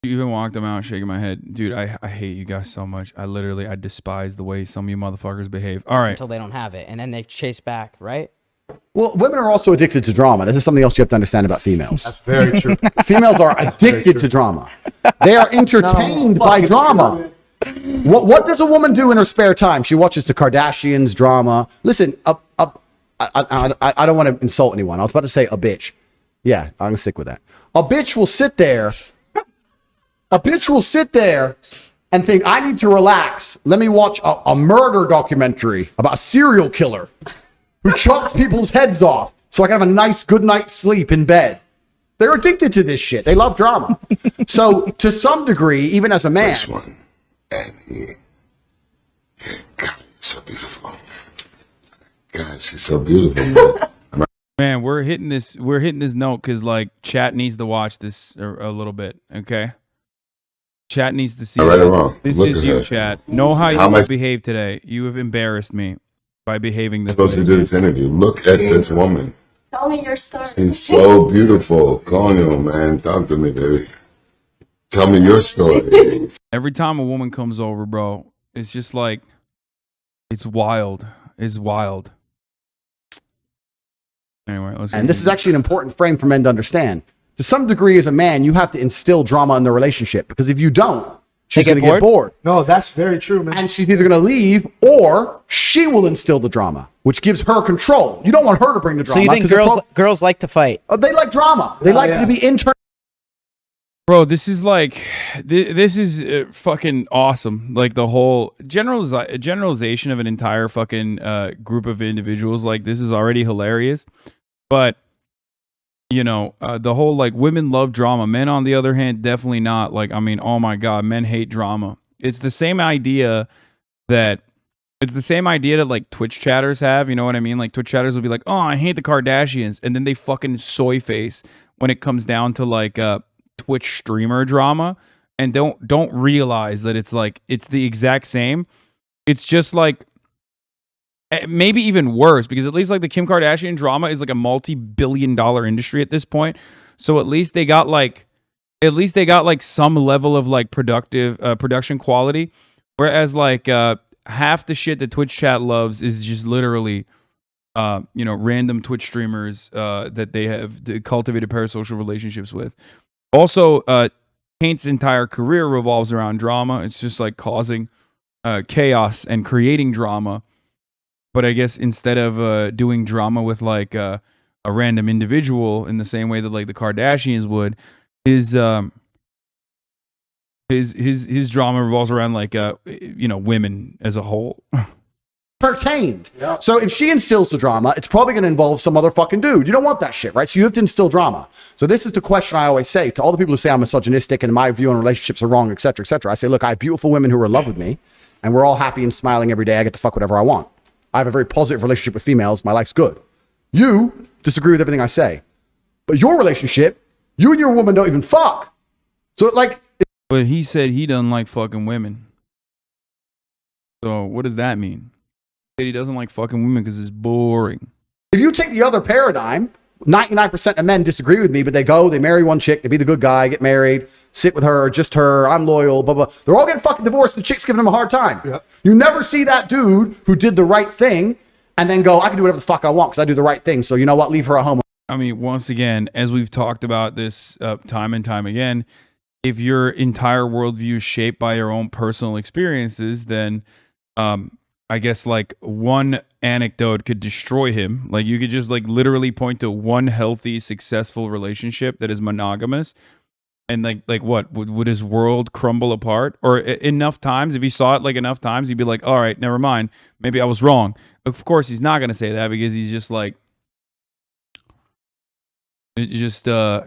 You even walked them out shaking my head. Dude, I hate you guys so much. I despise the way some of you motherfuckers behave. All right. Until they don't have it. And then they chase back, right? Well, women are also addicted to drama. This is something else you have to understand about females. That's very true. Females are addicted to drama. They are entertained by drama. What does a woman do in her spare time? She watches the Kardashians drama. Listen, I don't want to insult anyone. I was about to say a bitch. Yeah, I'm gonna stick with that. A bitch will sit there. A bitch will sit there and think, I need to relax. Let me watch a murder documentary about a serial killer who chops people's heads off so I can have a nice good night's sleep in bed. They're addicted to this shit. They love drama. So to some degree, even as a man. This one, and God, he's so beautiful. God, she's so beautiful. Man, we're hitting this note because like chat needs to watch this a little bit, okay? Chat needs to see Right or wrong. This Look is at you, her. chat. Know how How you am I behave today. You have embarrassed me by behaving this supposed way. to do this interview? Look at this woman. Tell me your story. She's so beautiful. Go on, man. Talk to me, baby. Tell me your story. Every time a woman comes over, bro, it's just like, it's wild. It's wild. Anyway, let's. And this is actually an important frame for men to understand. To some degree, as a man, you have to instill drama in the relationship, because if you don't, she's going to get bored. No, that's very true, man. And she's either going to leave or she will instill the drama, which gives her control. You don't want her to bring the drama. So you think girls like to fight? They like drama. They like to be internal. Bro, this is like, this is fucking awesome. Like the whole generalization of an entire fucking group of individuals. Like this is already hilarious, but you know, the whole like women love drama. Men, on the other hand, definitely not. Like, I mean, oh my God, men hate drama. It's the same idea that like Twitch chatters have. You know what I mean? Like Twitch chatters will be like, oh, I hate the Kardashians, and then they fucking soy face when it comes down to like Twitch streamer drama, and don't realize that it's like it's the exact same. It's just like maybe even worse, because at least like the Kim Kardashian drama is like a multi-billion-dollar industry at this point. So at least they got like some level of like production quality, whereas like half the shit that Twitch chat loves is just literally random Twitch streamers that they have cultivated parasocial relationships with. Also, Taint's entire career revolves around drama. It's just like causing chaos and creating drama. But I guess instead of doing drama with like a random individual in the same way that like the Kardashians would, his drama revolves around like women as a whole. Entertained. Yeah. So if she instills the drama, it's probably going to involve some other fucking dude. You don't want that shit, right? So you have to instill drama. So this is the question I always say to all the people who say I'm misogynistic and my view on relationships are wrong, etc., etc. I say, look, I have beautiful women who are in love with me, and we're all happy and smiling every day. I get to fuck whatever I want. I have a very positive relationship with females. My life's good. You disagree with everything I say. But your relationship, you and your woman don't even fuck. So like... But he said he doesn't like fucking women. So what does that mean? He doesn't like fucking women because it's boring. If you take the other paradigm, 99% of men disagree with me, but they go, they marry one chick, they be the good guy, get married, sit with her, just her, I'm loyal, blah, blah. They're all getting fucking divorced. The chick's giving them a hard time. Yep. You never see that dude who did the right thing and then go, I can do whatever the fuck I want because I do the right thing. So you know what? Leave her at home. I mean, once again, as we've talked about this time and time again, if your entire worldview is shaped by your own personal experiences, then I guess like one anecdote could destroy him. Like you could just like literally point to one healthy, successful relationship that is monogamous, and like what would his world crumble apart? Or enough times, if he saw it like enough times, he'd be like, all right, never mind, maybe I was wrong. Of course, he's not gonna say that because he's just like, it's just So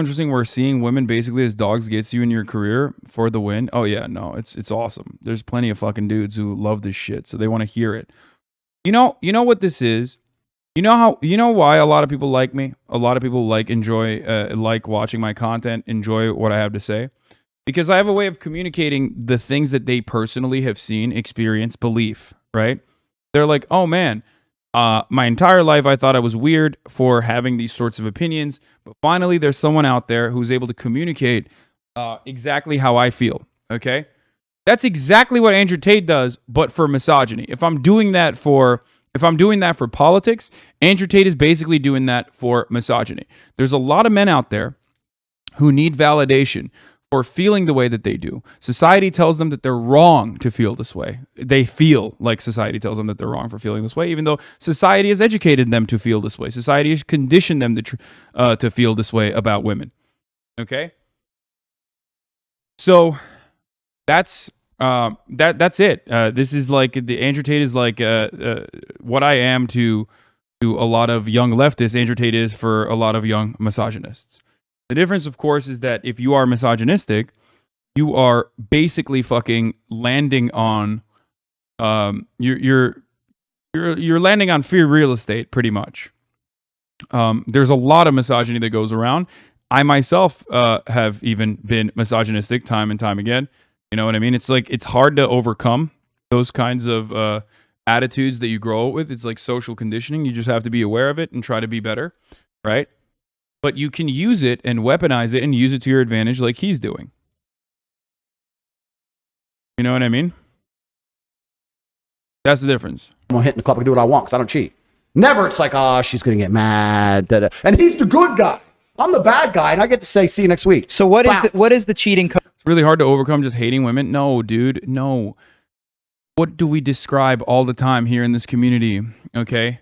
interesting. We're seeing women basically as dogs gets you in your career for the win. Oh yeah, no, it's awesome. There's plenty of fucking dudes who love this shit, so they want to hear it. You know what this is? You know why a lot of people like me? A lot of people like watching my content, enjoy what I have to say. Because I have a way of communicating the things that they personally have seen, experienced, belief, right? They're like, oh man, My entire life, I thought I was weird for having these sorts of opinions, but finally, there's someone out there who's able to communicate exactly how I feel. Okay, that's exactly what Andrew Tate does, but for misogyny. If I'm doing that for politics, Andrew Tate is basically doing that for misogyny. There's a lot of men out there who need validation for feeling the way that they do. Society tells them that they're wrong to feel this way. They feel like society tells them that they're wrong for feeling this way, even though society has educated them to feel this way. Society has conditioned them to feel this way about women. Okay? So that's it. This is like the Andrew Tate is like what I am to a lot of young leftists. Andrew Tate is for a lot of young misogynists. The difference, of course, is that if you are misogynistic, you are basically fucking landing on you're landing on free real estate pretty much. There's a lot of misogyny that goes around. I myself have even been misogynistic time and time again. You know what I mean? It's like it's hard to overcome those kinds of attitudes that you grow up with. It's like social conditioning. You just have to be aware of it and try to be better, right? But you can use it and weaponize it and use it to your advantage like he's doing. You know what I mean? That's the difference. I'm gonna hit in the club. I can do what I want because I don't cheat. Never. It's like, oh, she's gonna get mad. Da, da. And he's the good guy. I'm the bad guy, and I get to say, see you next week. So what is the cheating code? It's really hard to overcome just hating women. No, dude, no. What do we describe all the time here in this community? Okay,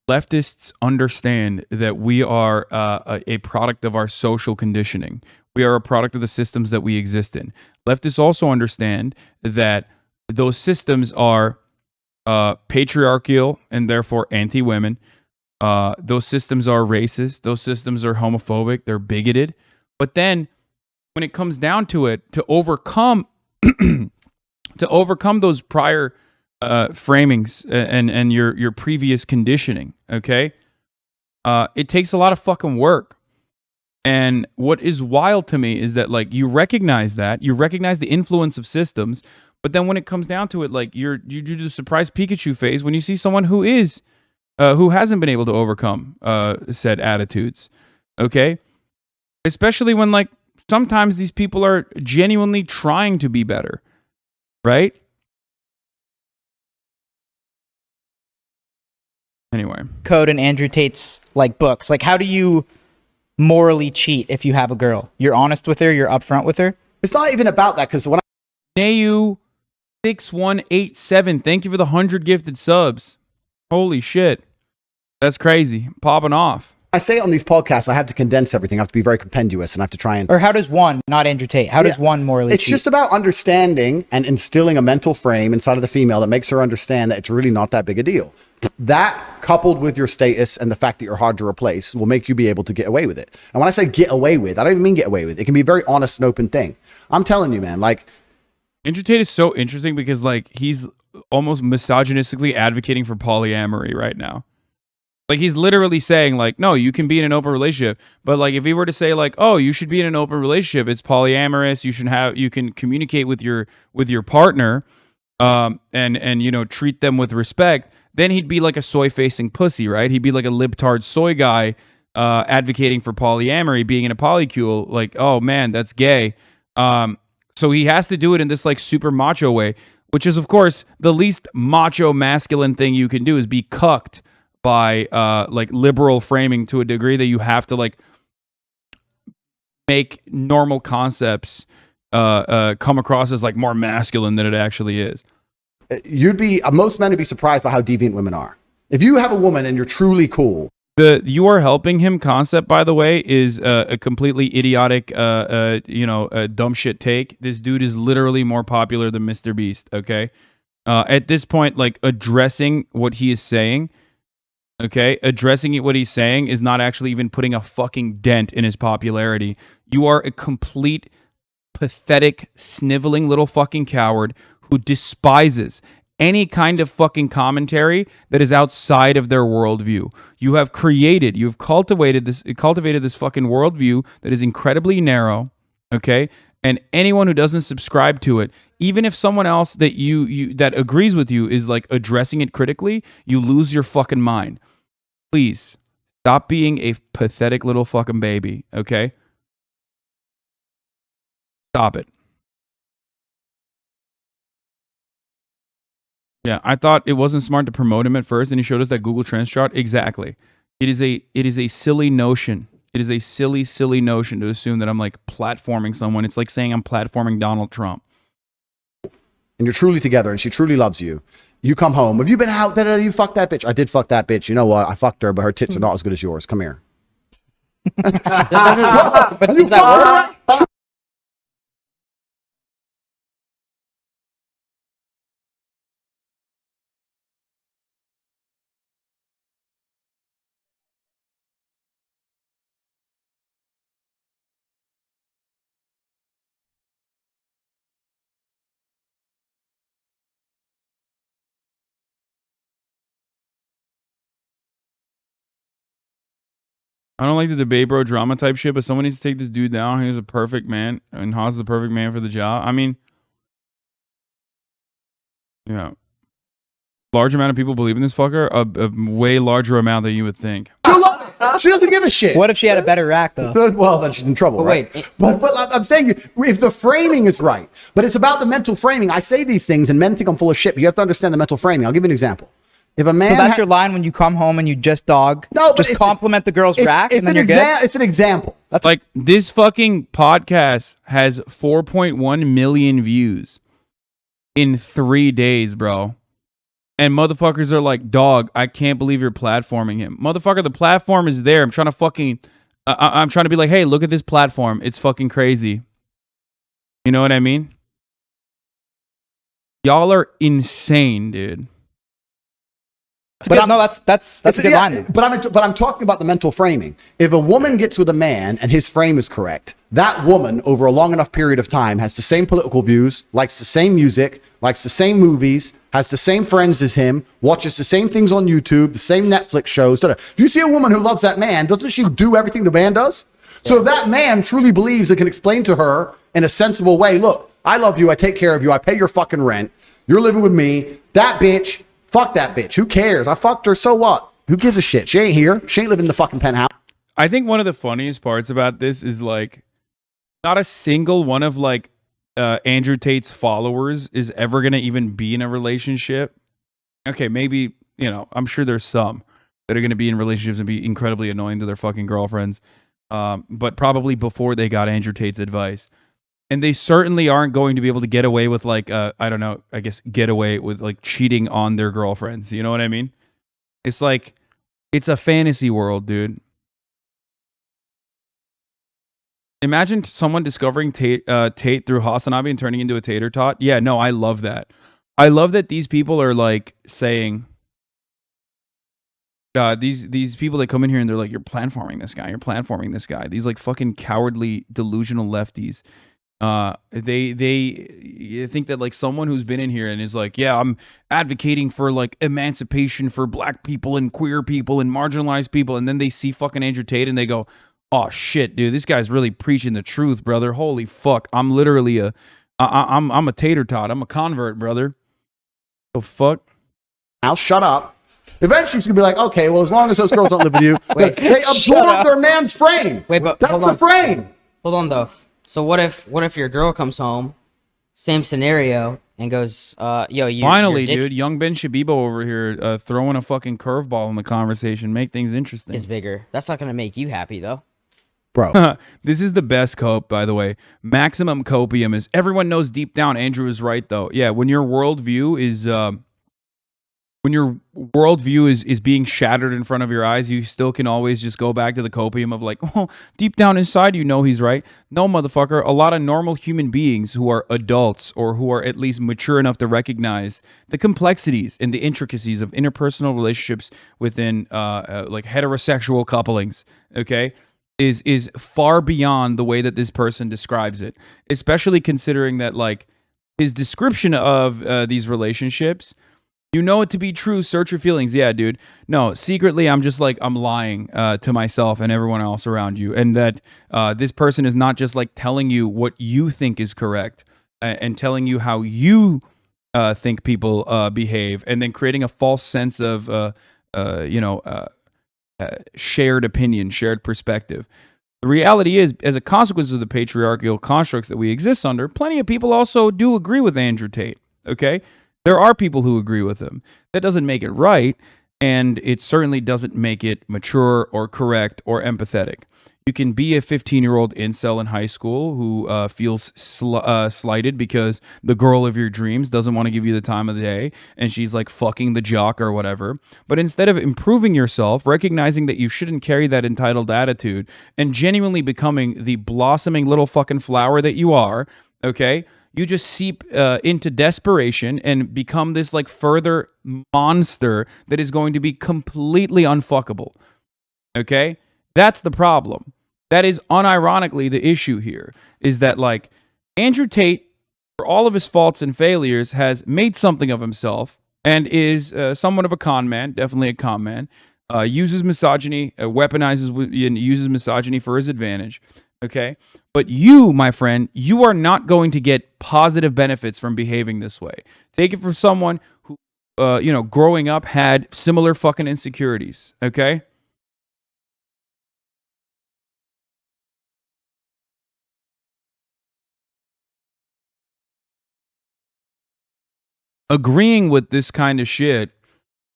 leftists understand that we are a product of our social conditioning. We are a product of the systems that we exist in. Leftists also understand that those systems are patriarchal and therefore anti-women. Those systems are racist. Those systems are homophobic. They're bigoted. But then, when it comes down to it, to overcome those prior framings and your previous conditioning, okay, it takes a lot of fucking work. And what is wild to me is that, like, you recognize the influence of systems, but then when it comes down to it, like, you do the surprise Pikachu phase when you see someone who hasn't been able to overcome said attitudes, okay? Especially when, like, sometimes these people are genuinely trying to be better, right? Anyway. Code in Andrew Tate's, like, books. Like, how do you morally cheat if you have a girl? You're honest with her? You're upfront with her? It's not even about that because when Nayu6187, thank you for the 100 gifted subs. Holy shit. That's crazy. Popping off. I say it on these podcasts, I have to condense everything. I have to be very compendious and I have to try and... Or how does one, not Andrew Tate, how does one morally It's cheat? just about understanding and instilling a mental frame inside of the female that makes her understand that it's really not that big a deal. That, coupled with your status and the fact that you're hard to replace, will make you be able to get away with it. And when I say get away with, I don't even mean get away with. It can be a very honest and open thing. I'm telling you, man, like... Andrew Tate is so interesting because, like, he's almost misogynistically advocating for polyamory right now. Like, he's literally saying, like, no, you can be in an open relationship. But, like, if he were to say, like, oh, you should be in an open relationship, it's polyamorous, you can communicate with your partner, and you know, treat them with respect, then he'd be like a soy-facing pussy, right? He'd be like a libtard soy guy advocating for polyamory, being in a polycule, like, oh, man, that's gay. So he has to do it in this, like, super macho way, which is, of course, the least macho masculine thing you can do is be cucked by like liberal framing to a degree that you have to, like, make normal concepts come across as, like, more masculine than it actually is. Most men would be surprised by how deviant women are. If you have a woman and you're truly cool. The "you are helping him" concept, by the way, is a completely idiotic, dumb shit take. This dude is literally more popular than Mr. Beast, okay? At this point, like, addressing what he is saying, okay? Addressing what he's saying is not actually even putting a fucking dent in his popularity. You are a complete, pathetic, sniveling little fucking coward who despises any kind of fucking commentary that is outside of their worldview. You've cultivated this fucking worldview that is incredibly narrow, okay? And anyone who doesn't subscribe to it, even if someone else that you that agrees with you is like addressing it critically, you lose your fucking mind. Please stop being a pathetic little fucking baby, okay? Stop it. Yeah, I thought it wasn't smart to promote him at first, and he showed us that Google Trends chart. Exactly. It is a silly notion. It is a silly notion to assume that I'm like platforming someone. It's like saying I'm platforming Donald Trump. And you're truly together, and she truly loves you. You come home. Have you been out? You fucked that bitch. I did fuck that bitch. You know what? I fucked her, but her tits are not as good as yours. Come here. But does that work? I don't like the debate bro drama type shit, but someone needs to take this dude down. He's a perfect man, and Haas is the perfect man for the job. I mean, yeah. Large amount of people believe in this fucker. A way larger amount than you would think. She doesn't give a shit. What if she had a better rack though? Well, then she's in trouble, But right? wait. But I'm saying, if the framing is right, but it's about the mental framing. I say these things, and men think I'm full of shit, but you have to understand the mental framing. I'll give you an example. If a man, So that's your line when you come home and you just dog. No, but just compliment the girl's rack and then you're good. It's an example. That's like this fucking podcast has 4.1 million views in 3 days, bro. And motherfuckers are like, dog, I can't believe you're platforming him. Motherfucker, the platform is there. I'm trying to fucking, I'm trying to be like, hey, look at this platform. It's fucking crazy. You know what I mean? Y'all are insane, dude. That's a good line. But I'm talking about the mental framing. If a woman gets with a man and his frame is correct, that woman over a long enough period of time has the same political views, likes the same music, likes the same movies, has the same friends as him, watches the same things on YouTube, the same Netflix shows. If you see a woman who loves that man, doesn't she do everything the man does? So if that man truly believes and can explain to her in a sensible way, look, I love you, I take care of you, I pay your fucking rent, you're living with me, that bitch, fuck that bitch. Who cares? I fucked her, so what? Who gives a shit? She ain't here. She ain't living in the fucking penthouse. I think one of the funniest parts about this is like, not a single one of like Andrew Tate's followers is ever going to even be in a relationship. Okay, maybe, you know, I'm sure there's some that are going to be in relationships and be incredibly annoying to their fucking girlfriends. But probably before they got Andrew Tate's advice. And they certainly aren't going to be able to get away with like, I don't know, I guess get away with like cheating on their girlfriends. You know what I mean? It's like, it's a fantasy world, dude. Imagine someone discovering Tate through HasanAbi and turning into a tater tot. Yeah, no, I love that. I love that these people are like saying, these people that come in here and they're like, you're platforming this guy, you're platforming this guy. These like fucking cowardly, delusional lefties. They think that like someone who's been in here and is like, yeah, I'm advocating for like emancipation for black people and queer people and marginalized people, and then they see fucking Andrew Tate and they go, oh shit, dude, this guy's really preaching the truth, brother. Holy fuck, I'm literally I'm a tater tot. I'm a convert, brother. The fuck? I'll shut up. Eventually, she's gonna be like, okay, well, as long as those girls don't live with you, they absorb their man's frame. Wait, but that's hold the on. frame. Hold on though. So what if your girl comes home, same scenario, and goes, yo, you Finally, your dick dude, young Ben Shabibo over here throwing a fucking curveball in the conversation, make things interesting. is bigger. That's not gonna make you happy though. Bro. This is the best cope, by the way. Maximum copium is, everyone knows deep down Andrew is right though. Yeah, when your worldview is being shattered in front of your eyes, you still can always just go back to the copium of like, oh, deep down inside you know he's right. No, motherfucker, a lot of normal human beings who are adults or who are at least mature enough to recognize the complexities and the intricacies of interpersonal relationships within like heterosexual couplings, okay, is far beyond the way that this person describes it, especially considering that like his description of these relationships You know it to be true. Search your feelings. Yeah, dude. No, secretly, I'm just like, I'm lying to myself and everyone else around you. And that this person is not just like telling you what you think is correct and telling you how you think people behave, and then creating a false sense of, shared opinion, shared perspective. The reality is, as a consequence of the patriarchal constructs that we exist under, plenty of people also do agree with Andrew Tate. Okay? There are people who agree with him. That doesn't make it right, and it certainly doesn't make it mature or correct or empathetic. You can be a 15-year-old incel in high school who feels slighted because the girl of your dreams doesn't want to give you the time of the day and she's like fucking the jock or whatever. But instead of improving yourself, recognizing that you shouldn't carry that entitled attitude and genuinely becoming the blossoming little fucking flower that you are, okay? You just seep into desperation and become this like further monster that is going to be completely unfuckable. Okay? That's the problem. That is unironically the issue here, is that like Andrew Tate, for all of his faults and failures, has made something of himself and is somewhat of a con man, definitely a con man. Uses misogyny, weaponizes and uses misogyny for his advantage. Okay? But you, my friend, you are not going to get positive benefits from behaving this way. Take it from someone who, growing up had similar fucking insecurities. Okay? Agreeing with this kind of shit,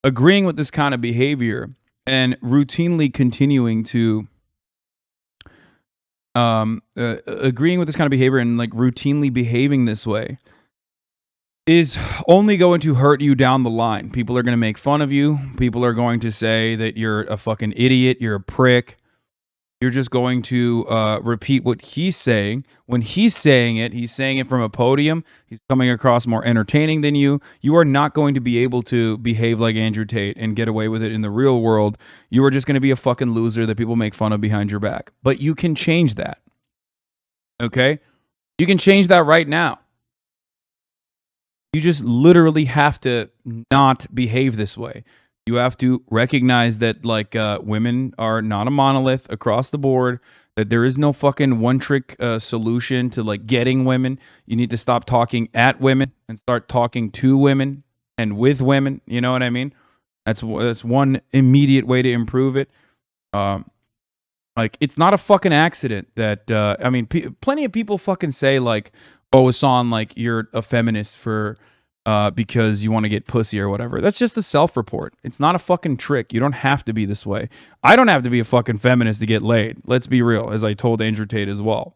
agreeing with this kind of behavior, and routinely continuing to agreeing with this kind of behavior and like routinely behaving this way is only going to hurt you down the line. People are going to make fun of you. People are going to say that you're a fucking idiot, you're a prick. You're just going to repeat what he's saying. When he's saying it from a podium. He's coming across more entertaining than you. You are not going to be able to behave like Andrew Tate and get away with it in the real world. You are just going to be a fucking loser that people make fun of behind your back. But you can change that. Okay? You can change that right now. You just literally have to not behave this way. You have to recognize that like women are not a monolith across the board, that there is no fucking one trick solution to like getting women. You need to stop talking at women and start talking to women and with women. You know what I mean? That's one immediate way to improve it. Like it's not a fucking accident that plenty of people fucking say like, "Oh, Hassan, like you're a feminist for because you want to get pussy or whatever." That's just a self-report. It's not a fucking trick. You don't have to be this way. I don't have to be a fucking feminist to get laid. Let's be real, as I told Andrew Tate as well.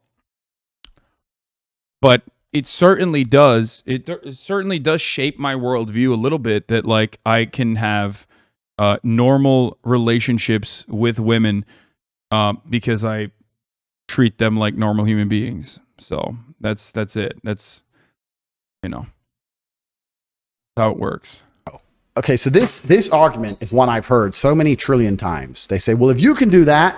But it certainly does. It certainly does shape my worldview a little bit that like I can have normal relationships with women because I treat them like normal human beings. So that's it. That's how it works. Okay, so this argument is one I've heard so many trillion times. They say, well, if you can do that,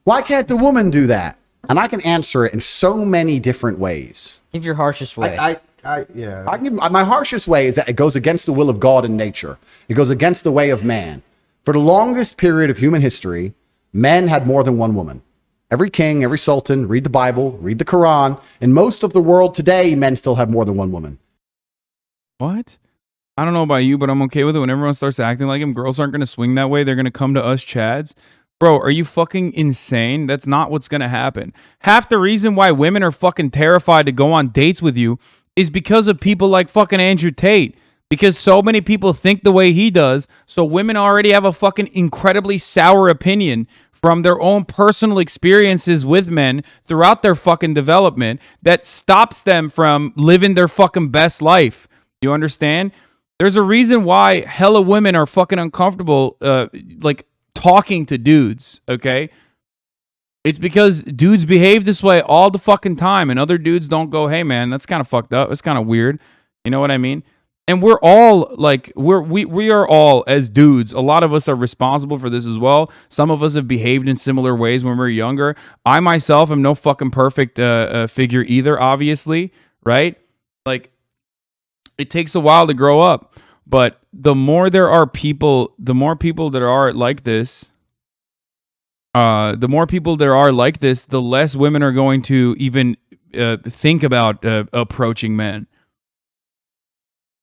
why can't the woman do that? And I can answer it in so many different ways. Give your harshest way. Yeah. My harshest way is that it goes against the will of God and nature. It goes against the way of man. For the longest period of human history, men had more than one woman. Every king, every sultan, read the Bible, read the Quran. In most of the world today, men still have more than one woman. What? I don't know about you, but I'm okay with it when everyone starts acting like him. Girls aren't going to swing that way. They're going to come to us Chads. Bro, are you fucking insane? That's not what's going to happen. Half the reason why women are fucking terrified to go on dates with you is because of people like fucking Andrew Tate. Because so many people think the way he does, so women already have a fucking incredibly sour opinion from their own personal experiences with men throughout their fucking development that stops them from living their fucking best life. You understand? There's a reason why hella women are fucking uncomfortable like talking to dudes, okay? It's because dudes behave this way all the fucking time and other dudes don't go, "Hey man, that's kind of fucked up. It's kind of weird." You know what I mean? And we're all like we are all as dudes. A lot of us are responsible for this as well. Some of us have behaved in similar ways when we were younger. I myself am no fucking perfect figure either, obviously, right? Like it takes a while to grow up. But the more there are people, the more people that are like this, the more people there are like this, the less women are going to even think about approaching men.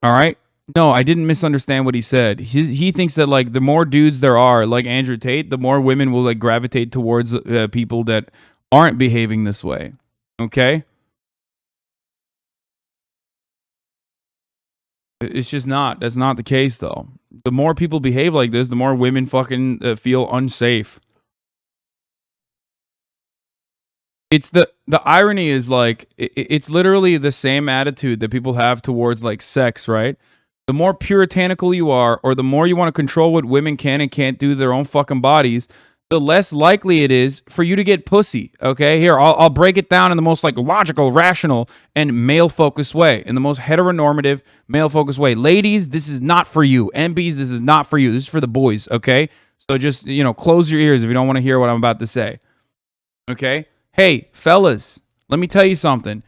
All right? No, I didn't misunderstand what he said. He thinks that like the more dudes there are, like Andrew Tate, the more women will like gravitate towards people that aren't behaving this way. Okay? It's just not. That's not the case though. The more people behave like this, the more women fucking feel unsafe. It's the irony is like it's literally the same attitude that people have towards like sex, right? The more puritanical you are, or the more you want to control what women can and can't do to their own fucking bodies, the less likely it is for you to get pussy. Okay, here I'll break it down in the most like logical, rational, and male-focused way, in the most heteronormative, male-focused way. Ladies, this is not for you. MBs, this is not for you. This is for the boys. Okay, so just close your ears if you don't want to hear what I'm about to say. Okay. Hey, fellas, let me tell you something.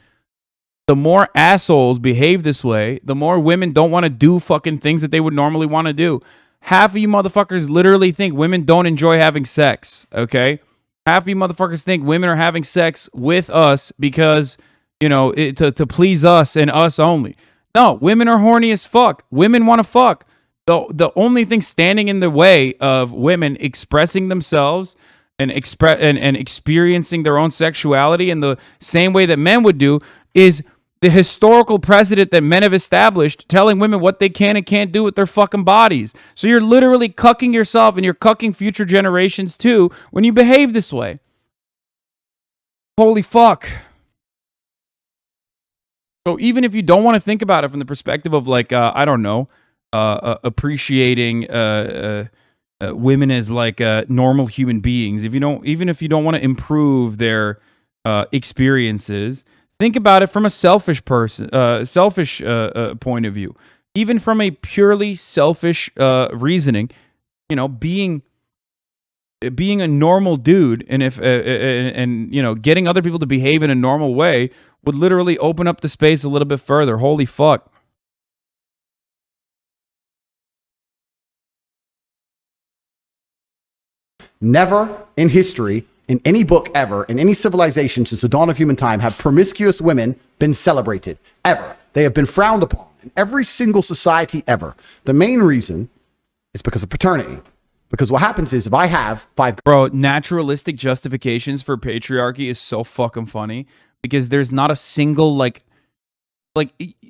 The more assholes behave this way, the more women don't want to do fucking things that they would normally want to do. Half of you motherfuckers literally think women don't enjoy having sex, okay? Half of you motherfuckers think women are having sex with us because, to please us and us only. No, women are horny as fuck. Women want to fuck. The only thing standing in the way of women expressing themselves and experiencing their own sexuality in the same way that men would do is the historical precedent that men have established telling women what they can and can't do with their fucking bodies. So you're literally cucking yourself and you're cucking future generations too when you behave this way. Holy fuck. So even if you don't want to think about it from the perspective of like, I don't know, appreciating women as like normal human beings, even if you don't want to improve their experiences, think about it from a selfish point of view. Even from a purely selfish reasoning, being a normal dude, and if getting other people to behave in a normal way would literally open up the space a little bit further. Holy fuck. Never in history, in any book ever, in any civilization since the dawn of human time, have promiscuous women been celebrated. Ever. They have been frowned upon in every single society ever. The main reason is because of paternity. Because what happens is if I have 5... Bro, naturalistic justifications for patriarchy is so fucking funny because there's not a single like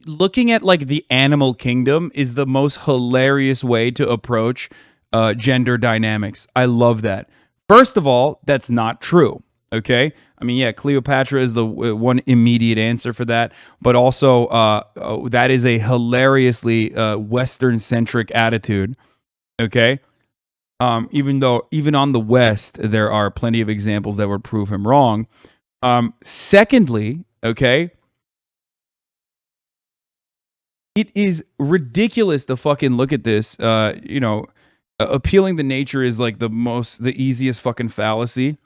looking at like the animal kingdom is the most hilarious way to approach gender dynamics. I love that. First of all, that's not true. Okay, I mean, yeah, Cleopatra is the one immediate answer for that, but also that is a hilariously Western-centric attitude. Okay, even on the West there are plenty of examples that would prove him wrong. Secondly, okay, it is ridiculous to fucking look at this. Appealing to nature is like the easiest fucking fallacy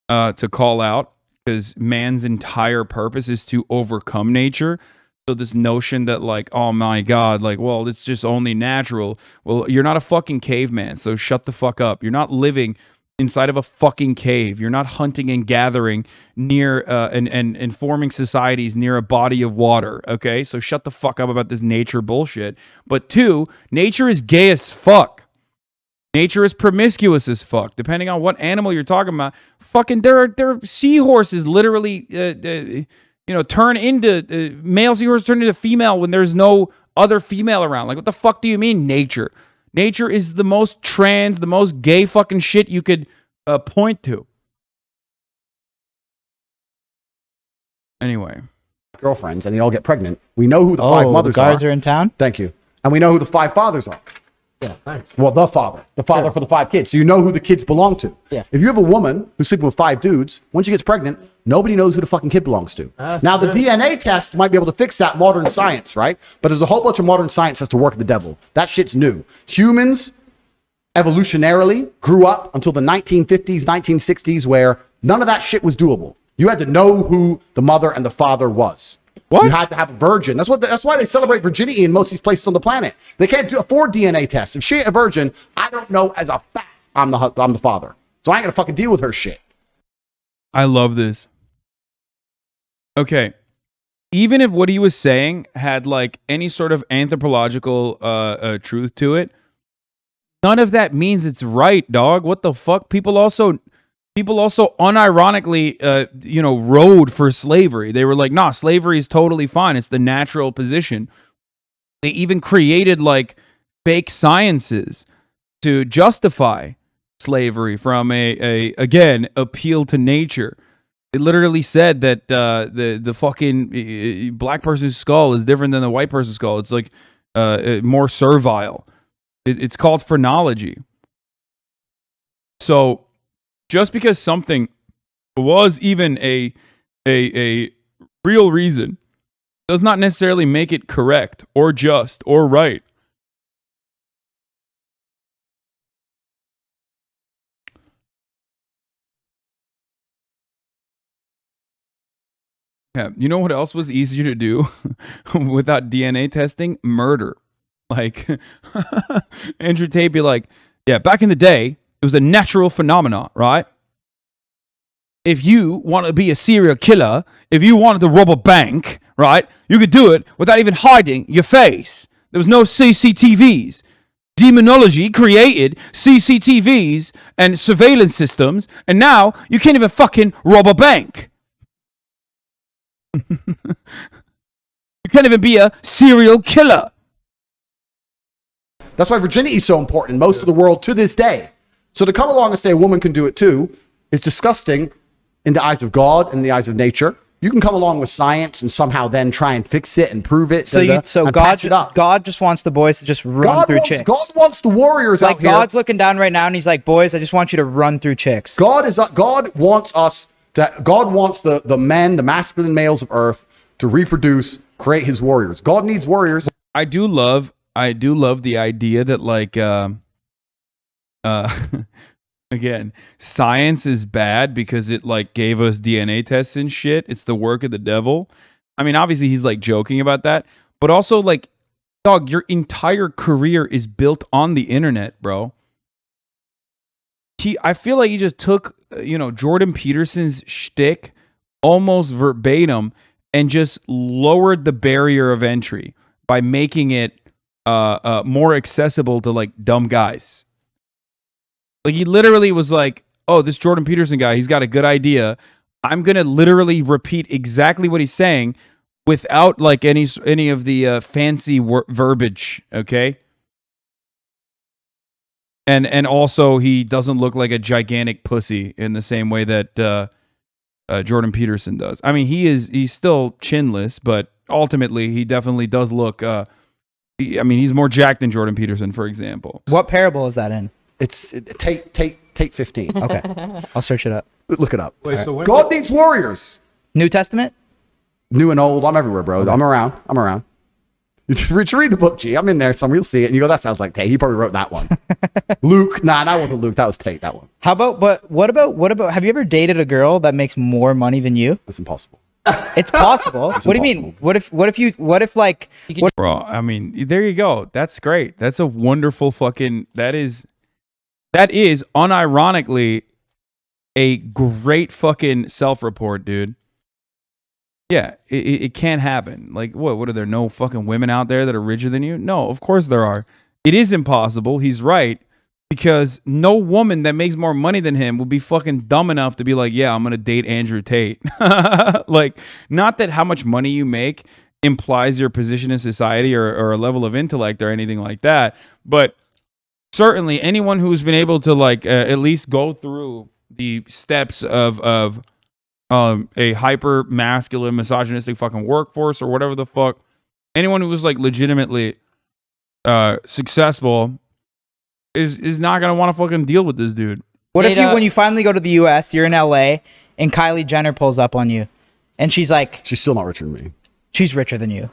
to call out, because man's entire purpose is to overcome nature. So this notion that like, oh my God, like, well, it's just only natural. Well, you're not a fucking caveman, so shut the fuck up. You're not living inside of a fucking cave. You're not hunting and gathering near and forming societies near a body of water. Okay, so shut the fuck up about this nature bullshit. But two, nature is gay as fuck. Nature is promiscuous as fuck. Depending on what animal you're talking about, fucking there are seahorses literally turn into male seahorses turn into female when there's no other female around. Like, what the fuck do you mean nature? Nature is the most trans, the most gay fucking shit you could point to. Anyway. Girlfriends, and they all get pregnant. We know who the 5 mothers the guards are in town? Thank you. And we know who the 5 fathers are. Yeah, thanks. Well, the father Sure. for the 5 kids. So you know who the kids belong to. Yeah. If you have a woman who's sleeping with 5 dudes, when she gets pregnant, nobody knows who the fucking kid belongs to. Now, the DNA test might be able to fix that, modern science, right? But there's a whole bunch of modern science has to work the devil. That shit's new. Humans, evolutionarily, grew up until the 1950s, 1960s, where none of that shit was doable. You had to know who the mother and the father was. What? You had to have a virgin. That's why they celebrate virginity in most of these places on the planet. They can't afford DNA tests. If she ain't a virgin, I don't know as a fact I'm the father. So I ain't gonna fucking deal with her shit. I love this. Okay. Even if what he was saying had like any sort of anthropological truth to it, none of that means it's right, dog. What the fuck? People also unironically rode for slavery. They were like, nah, slavery is totally fine. It's the natural position. They even created like fake sciences to justify slavery from a again appeal to nature. It literally said that the fucking black person's skull is different than the white person's skull. It's like more servile. It's called phrenology. So just because something was even a real reason does not necessarily make it correct or just or right. Yeah, you know what else was easier to do without DNA testing? Murder. Like, Andrew Tate be like, yeah, back in the day, it was a natural phenomenon, right? If you want to be a serial killer, if you wanted to rob a bank, right, you could do it without even hiding your face. There was no CCTVs. Demonology created CCTVs and surveillance systems, and now you can't even fucking rob a bank. You can't even be a serial killer. That's why virginity is so important in most of the world to this day. So to come along and say a woman can do it too is disgusting in the eyes of God and in the eyes of nature. You can come along with science and somehow then try and fix it and prove it. So God just wants the boys to just run through chicks. God wants the warriors out here. God's looking down right now and he's like, boys, I just want you to run through chicks. God wants the men, the masculine males of Earth to reproduce, create his warriors. God needs warriors. I do love the idea that like again, science is bad because it like gave us DNA tests and shit. It's the work of the devil. I mean, obviously he's like joking about that, but also like, dog, your entire career is built on the internet, bro. I feel like he just took Jordan Peterson's shtick almost verbatim and just lowered the barrier of entry by making it more accessible to like dumb guys. Like he literally was like, "Oh, this Jordan Peterson guy, he's got a good idea. I'm gonna literally repeat exactly what he's saying without like any of the fancy verbiage." Okay. And also he doesn't look like a gigantic pussy in the same way that Jordan Peterson does. I mean, he's still chinless, but ultimately he definitely does look. He's more jacked than Jordan Peterson, for example. What parable is that in? It's Tate 15. Okay, I'll search it up. Look it up. Wait, so when God needs warriors. New Testament? New and old. I'm everywhere, bro. Okay. I'm around. You should read the book, G. I'm in there, so you'll see it. And you go, that sounds like Tate. He probably wrote that one. Luke. Nah, that wasn't Luke. That was Tate, that one. How about, but what about, have you ever dated a girl that makes more money than you? That's impossible. It's possible. What do you mean? What if Bro, I mean, there you go. That's great. That's a wonderful fucking, that is unironically a great fucking self-report, dude. Yeah, it can't happen. Like, what are there no fucking women out there that are richer than you? No, of course there are. It is impossible. He's right. Because no woman that makes more money than him will be fucking dumb enough to be like, yeah, I'm going to date Andrew Tate. Like, not that how much money you make implies your position in society or a level of intellect or anything like that. But certainly anyone who's been able to, like, at least go through the steps of a hyper masculine misogynistic fucking workforce or whatever the fuck, anyone who was like legitimately successful is not gonna want to fucking deal with this dude. What if when you finally go to the US, you're in LA and Kylie Jenner pulls up on you and she's like, she's still not richer than me. She's richer than you.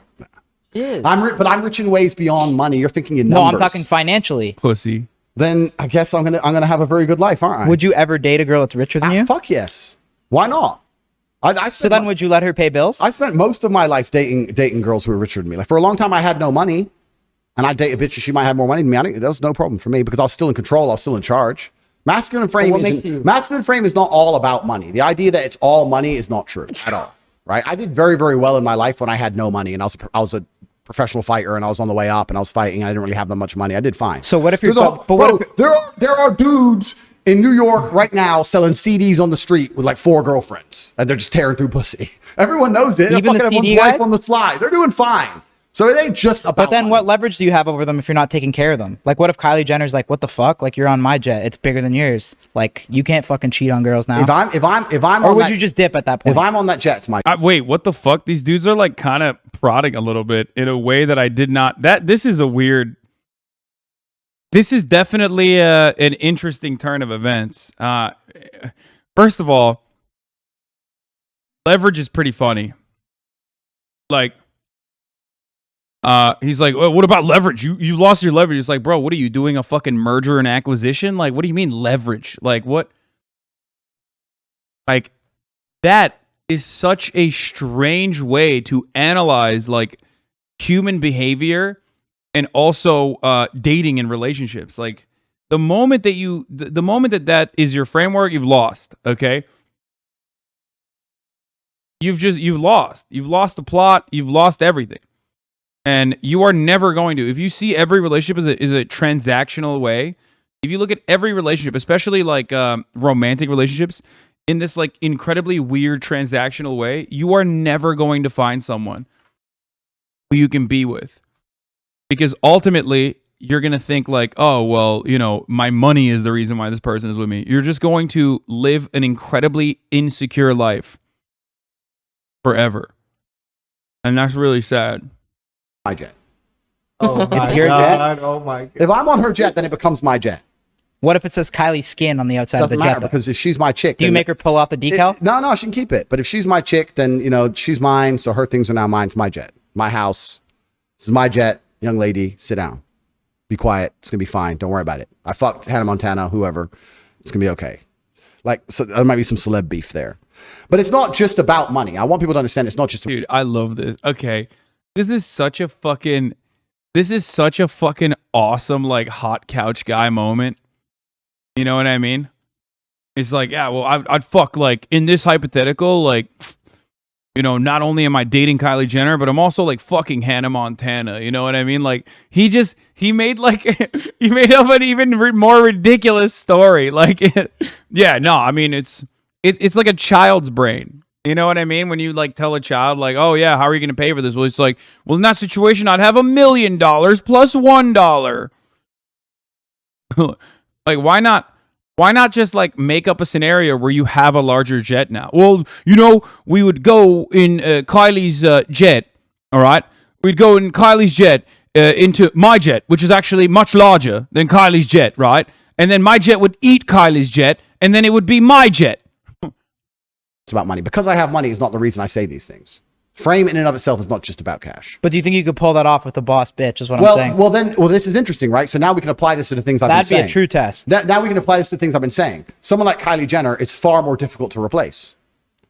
She is. But I'm rich in ways beyond money. You're thinking in numbers. No, I'm talking financially. Pussy. Then I guess I'm gonna have a very good life, aren't I? Would you ever date a girl that's richer than you? Fuck yes. Why not? So then would you let her pay bills? I spent most of my life dating girls who were richer than me. Like for a long time, I had no money, and I'd date a bitch and she might have more money than me. That was no problem for me because I was still in control. I was still in charge. Masculine frame is not all about money. The idea that it's all money is not true at all. Right? I did very, very well in my life when I had no money, and I was a professional fighter, and I was on the way up, and I was fighting, and I didn't really have that much money. I did fine. So what if you're there are dudes in New York right now selling CDs on the street with like 4 girlfriends, and they're just tearing through pussy. Everyone knows it. Even They're fucking the CD everyone's wife guy? on the slide. They're doing fine. So it ain't just about. But then money. what leverage do you have over them if you're not taking care of them? Like, what if Kylie Jenner's like, what the fuck? Like, you're on my jet. It's bigger than yours. Like, you can't fucking cheat on girls now. If I'm or on would that, you just dip at that point? if I'm on that jet, it's my. Wait, what the fuck? These dudes are like kind of prodding a little bit in a way that I did not. This is a weird. This is definitely an interesting turn of events. First of all, leverage is pretty funny. Like, he's like, well, what about leverage? You lost your leverage. It's like, bro, what are you doing? A fucking merger and acquisition? Like, what do you mean leverage? Like, what? Like, that is such a strange way to analyze like human behavior and also dating and relationships. Like, the moment that the moment that is your framework, you've lost. Okay. You've lost the plot. You've lost everything. And you are never going to, if you see every relationship is a transactional way, if you look at every relationship, especially like romantic relationships, in this like incredibly weird transactional way, you are never going to find someone who you can be with. Because ultimately, you're going to think like, oh, well, you know, my money is the reason why this person is with me. You're just going to live an incredibly insecure life forever. And that's really sad. My jet. Oh It's my your jet? God. Oh my God. If I'm on her jet, then it becomes my jet. What if it says Kylie Skin on the outside of the Doesn't jet? matter Though? because if she's my chick, Do you then make her pull off the decal? No, she can keep it. But if she's my chick, then you know she's mine. So her things are now mine. It's my jet, my house. This is my jet, young lady. Sit down, be quiet. It's gonna be fine. Don't worry about it. I fucked Hannah Montana, whoever. It's gonna be okay. Like, so there might be some celeb beef there, but it's not just about money. I want people to understand it's not just. Dude, I love this. Okay, this is such a fucking awesome like hot couch guy moment. You know what I mean? It's like, yeah, well, I'd fuck like in this hypothetical, like, you know, not only am I dating Kylie Jenner, but I'm also like fucking Hannah Montana. You know what I mean? Like he made like he made up an even more ridiculous story. Like, yeah, no, I mean it's like a child's brain. You know what I mean? When you like tell a child like, oh yeah, how are you gonna pay for this? Well, it's like, well, in that situation, I'd have $1 million plus $1. Like, why not? Why not just like make up a scenario where you have a larger jet now? Well, you know, we would go in Kylie's jet. All right, we'd go in Kylie's jet into my jet, which is actually much larger than Kylie's jet, right? And then my jet would eat Kylie's jet, and then it would be my jet. It's about money. Because I have money is not the reason I say these things. Frame in and of itself is not just about cash. But do you think you could pull that off with a boss bitch? Is what I'm saying. Well, this is interesting, right? So now we can apply this to the things I've been saying. That'd be a true test. Now we can apply this to things I've been saying. Someone like Kylie Jenner is far more difficult to replace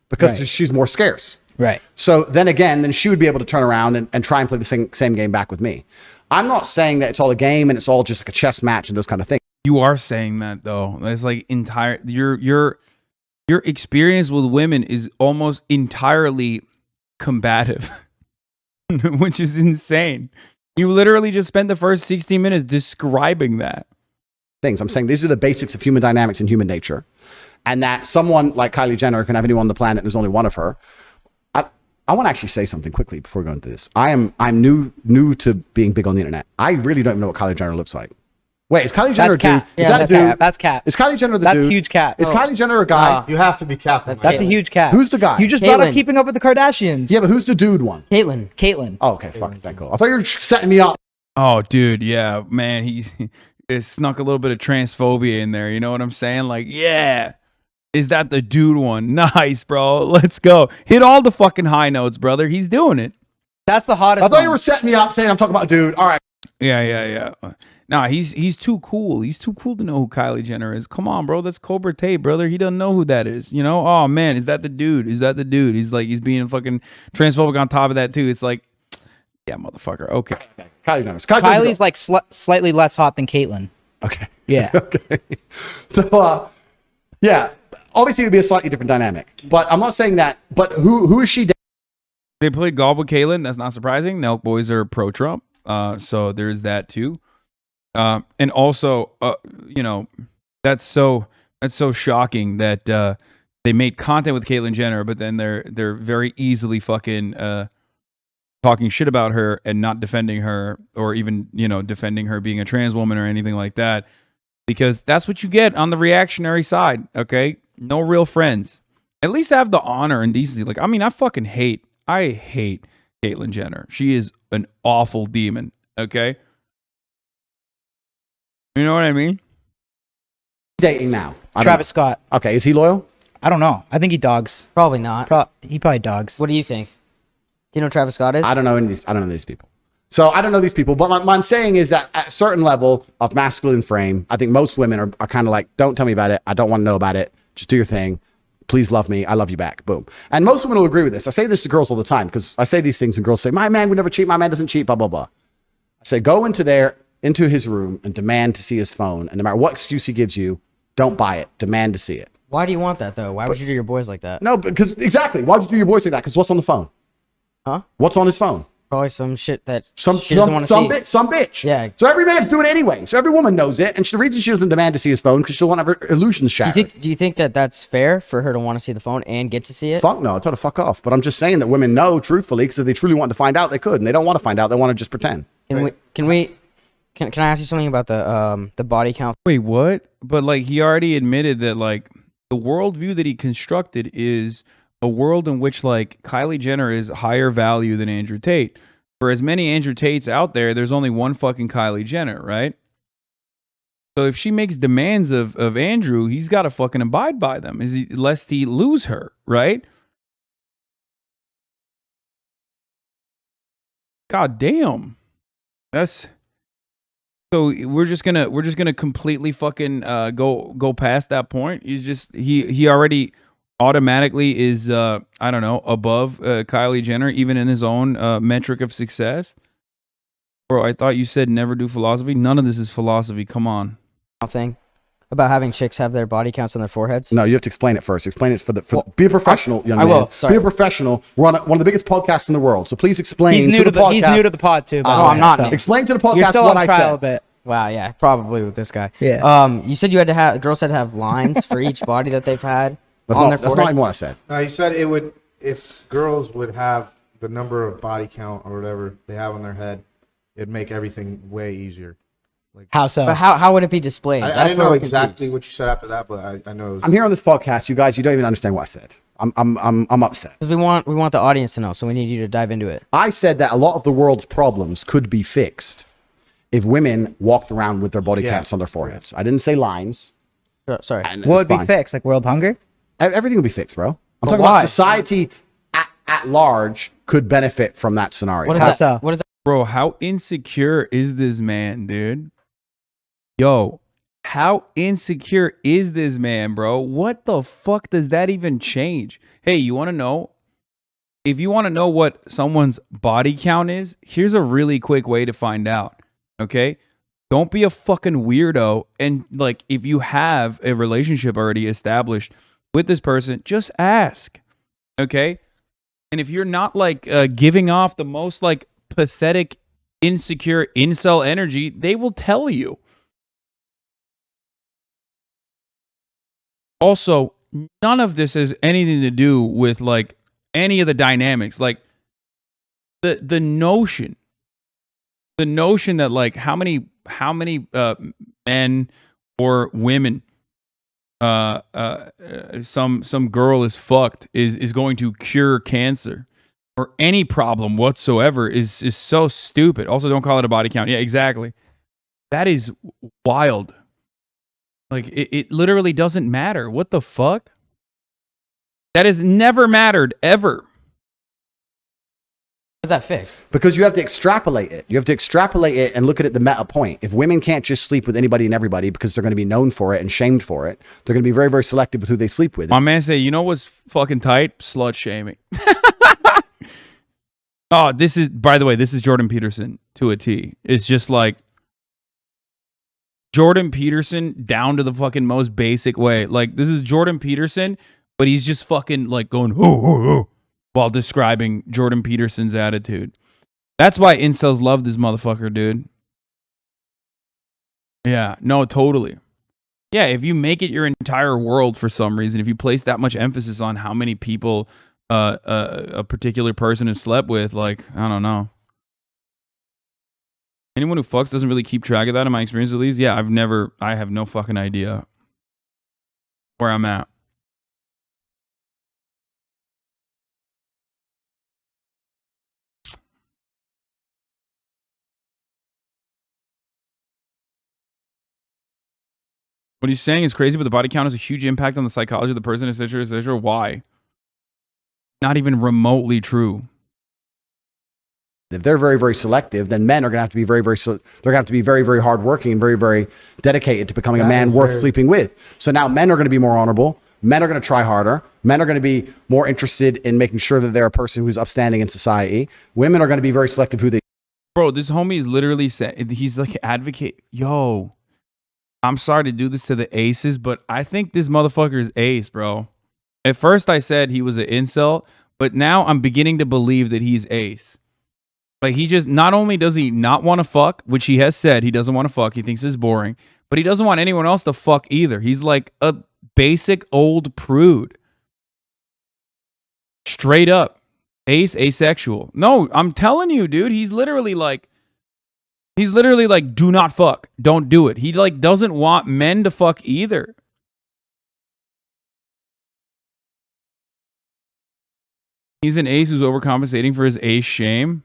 because Right. she's more scarce. Right. So then she would be able to turn around and try and play the same game back with me. I'm not saying that it's all a game and it's all just like a chess match and those kind of things. You are saying that though. It's like your experience with women is almost entirely combative, which is insane. You literally just spent the first 60 minutes describing that. I'm saying these are the basics of human dynamics and human nature. And that someone like Kylie Jenner can have anyone on the planet and there's only one of her. I want to actually say something quickly before we go into this. I'm new to being big on the internet. I really don't even know what Kylie Jenner looks like. Wait, is Kylie Jenner a dude? Cap. Is Yeah, that a dude? Cap. That's cap. Is Kylie Jenner the That's dude? huge cap. Is Kylie Jenner a guy? You have to be Captain. That's a huge cap. Who's the guy? You just brought up Caitlyn. Keeping Up with the Kardashians. Yeah, but who's the dude one? Caitlyn. Oh, okay, fuck, thank God. I thought you were setting me up. Oh, dude, yeah, man, he snuck a little bit of transphobia in there. You know what I'm saying? Like, yeah, is that the dude one? Nice, bro. Let's go. Hit all the fucking high notes, brother. He's doing it. That's the hottest. I thought you one. were setting me up saying I'm talking about a dude. All right. Yeah. Nah, he's too cool. He's too cool to know who Kylie Jenner is. Come on, bro. That's Cobra Tate, brother. He doesn't know who that is. You know? Oh man, is that the dude? Is that the dude? He's being fucking transphobic on top of that too. It's like, yeah, motherfucker. Okay. Kylie Jenner. Kylie's like slightly less hot than Caitlyn. Okay. Yeah. Okay. So, yeah, obviously it would be a slightly different dynamic, but I'm not saying that. But who is she? They played golf with Caitlyn. That's not surprising. Nelk boys are pro-Trump. So there's that too. And also, you know, that's so shocking that they made content with Caitlyn Jenner, but then they're very easily fucking talking shit about her and not defending her, or even, you know, defending her being a trans woman or anything like that, because that's what you get on the reactionary side. Okay, no real friends. At least have the honor and decency. Like, I mean, I hate Caitlyn Jenner. She is an awful demon. Okay. You know what I mean? Dating now? Travis Scott. Okay, is he loyal? I don't know. I think he dogs. Probably not. He probably dogs. What do you think? Do you know who Travis Scott is? I don't know any of these. I don't know these people. So I don't know these people. But what I'm saying is that at a certain level of masculine frame, I think most women are kind of like, don't tell me about it. I don't want to know about it. Just do your thing. Please love me. I love you back. Boom. And most women will agree with this. I say this to girls all the time because I say these things and girls say, my man would never cheat. My man doesn't cheat. Blah, blah, blah. I say, go into his room and demand to see his phone. And no matter what excuse he gives you, don't buy it. Demand to see it. Why do you want that though? Why would you do your boys like that? No, because exactly. Why would you do your boys like that? Because what's on the phone? Huh? What's on his phone? Probably some shit that Some she doesn't want to see. some bitch. Yeah. So every man's doing it anyway. So every woman knows it, and the reason she doesn't demand to see his phone because she'll want to have her illusions shattered. Do you think that that's fair for her to want to see the phone and get to see it? Fuck no, I tell her to fuck off. But I'm just saying that women know truthfully because if they truly want to find out, they could, and they don't want to find out. They want to just pretend. Can I ask you something about the body count? Wait, what? But like, he already admitted that like the worldview that he constructed is a world in which like Kylie Jenner is higher value than Andrew Tate. For as many Andrew Tates out there, there's only one fucking Kylie Jenner, right? So if she makes demands of Andrew, he's got to fucking abide by them, lest he lose her, right? God damn. That's so we're just gonna completely fucking go past that point. He already automatically is I don't know, above Kylie Jenner even in his own metric of success. Bro, I thought you said never do philosophy. None of this is philosophy. Come on. Thing about having chicks have their body counts on their foreheads? No, you have to explain it first. Explain it be a professional, young I man. will. Sorry. Be a professional. We're on one of the biggest podcasts in the world, so please explain He's new to the podcast. He's new to the pod too. Oh, I'm not new. Explain to the podcast You're still what on I trial a said. bit. Wow, yeah, probably with this guy. Yeah. You said you had to have girls had to have lines for each body that they've had That's on not their forehead. even what I said. No, you said it would, if girls would have the number of body count or whatever they have on their head, it'd make everything way easier. How so? But how would it be displayed? I didn't know exactly what you said after that, but I know it was... I'm here on this podcast, you guys. You don't even understand what I said. I'm upset. Because we want the audience to know, so we need you to dive into it. I said that a lot of the world's problems could be fixed if women walked around with their body counts on their foreheads. I didn't say lines. Sorry. And What it's would be fine. fixed? Like world hunger? Everything will be fixed, bro. I'm But talking why? about society at large could benefit from that scenario. What is How that? so? What is that? Bro, how insecure is this man, dude? Yo, how insecure is this man, bro? What the fuck does that even change? Hey, you want to know? If you want to know what someone's body count is, here's a really quick way to find out. Okay? Don't be a fucking weirdo. And like, if you have a relationship already established with this person, just ask. Okay? And if you're not like giving off the most like pathetic, insecure incel energy, they will tell you. Also, none of this has anything to do with like any of the dynamics. Like the notion that like how many men or women some girl is fucked is going to cure cancer or any problem whatsoever is so stupid. Also, don't call it a body count. Yeah, exactly. That is wild. Like, it literally doesn't matter. What the fuck? That has never mattered, ever. How's that fixed? Because you have to extrapolate it. You have to extrapolate it and look at it the meta point. If women can't just sleep with anybody and everybody because they're going to be known for it and shamed for it, they're going to be very, very selective with who they sleep with. My man say, you know what's fucking tight? Slut shaming. Oh, this is, by the way, this is Jordan Peterson to a T. It's just like Jordan Peterson down to the fucking most basic way. Like, this is Jordan Peterson, but he's just fucking like going, while describing Jordan Peterson's attitude. That's why incels love this motherfucker, dude. Yeah, no, totally. Yeah, if you make it your entire world for some reason, if you place that much emphasis on how many people a particular person has slept with, like, I don't know. Anyone who fucks doesn't really keep track of that, in my experience at least. Yeah, I have no fucking idea where I'm at. What he's saying is crazy, but the body count has a huge impact on the psychology of the person, etc., etc. Why? Not even remotely true. If they're very, very selective, then men are going to have to be very, very, they're going to have to be very, very hardworking and very, very dedicated to becoming a man worth sleeping with. So now men are going to be more honorable. Men are going to try harder. Men are going to be more interested in making sure that they're a person who's upstanding in society. Women are going to be very selective who they. Bro, this homie is literally saying, he's like advocate. Yo, I'm sorry to do this to the aces, but I think this motherfucker is ace, bro. At first I said he was an incel, but now I'm beginning to believe that he's ace. Like, he just, not only does he not want to fuck, which he has said he doesn't want to fuck, he thinks it's boring, but he doesn't want anyone else to fuck either. He's like a basic old prude. Straight up. Asexual. No, I'm telling you, dude, he's literally like, do not fuck. Don't do it. He like doesn't want men to fuck either. He's an ace who's overcompensating for his ace shame.